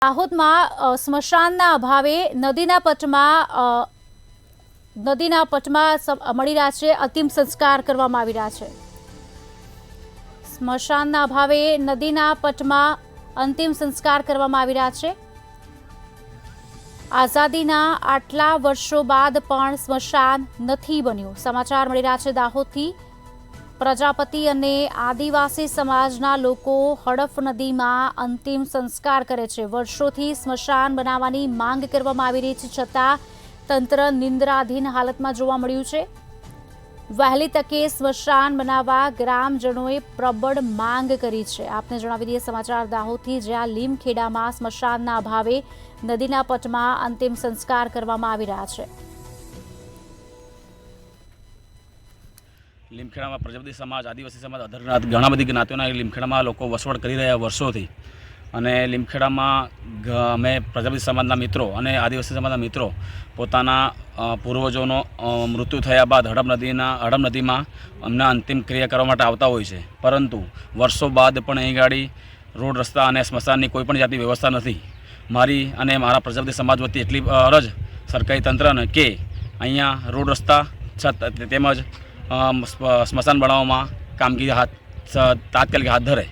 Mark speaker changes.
Speaker 1: દાહોદમાં સ્મશાનના અભાવે નદીના પટમાં મળી રહ્યા છે, અંતિમ સંસ્કાર કરવામાં આવી રહ્યા છે। સ્મશાનના અભાવે નદીના પટમાં અંતિમ સંસ્કાર કરવામાં આવી રહ્યા છે। આઝાદીના આટલા વર્ષો બાદ પણ સ્મશાન નથી બન્યું। સમાચાર મળી રહ્યા છે દાહોદથી। પ્રજાપતિ અને આદિવાસી સમાજના લોકો હડફ નદીમાં અંતિમ સંસ્કાર કરે છે। વર્ષોથી સ્મશાન બનાવવાની માંગ કરવામાં આવી રહી છે, છતાં તંત્ર નિંદ્રાધીન હાલતમાં જોવા મળ્યું છે। વહેલી તકે સ્મશાન બનાવવા ગ્રામજનોએ પ્રબળ માંગ કરી છે। આપને જણાવી દઈએ સમાચાર દાહોદથી, જ્યાં લીમખેડામાં સ્મશાનના અભાવે નદીના પટમાં અંતિમ સંસ્કાર કરવામાં આવી રહ્યા છે।
Speaker 2: લીમખેડામાં પ્રજાપતિ સમાજ, આદિવાસી સમાજ, અધરનાથ ઘણા બધી જ્ઞાતિઓના લીમખેડામાં લોકો વસવાટ કરી રહ્યા વર્ષોથી। અને લીમખેડામાં અમે પ્રજાપતિ સમાજના મિત્રો અને આદિવાસી સમાજના મિત્રો પોતાના પૂર્વજોનો મૃત્યુ થયા બાદ હડપ નદીમાં અમને અંતિમ ક્રિયા કરવા માટે આવતા હોય છે, પરંતુ વર્ષો બાદ પણ અહીં ગાડી રોડ, રસ્તા અને સ્મશાનની કોઈ પણ જાતની વ્યવસ્થા નથી। મારી અને મારા પ્રજાપતિ સમાજ વતી એટલી અરજ સરકારી તંત્રને કે અહીંયા રોડ, રસ્તા, છત તેમજ સ્મશાન બનાવવામાં કામગીરી તાત્કાલિક હાથ ધરે।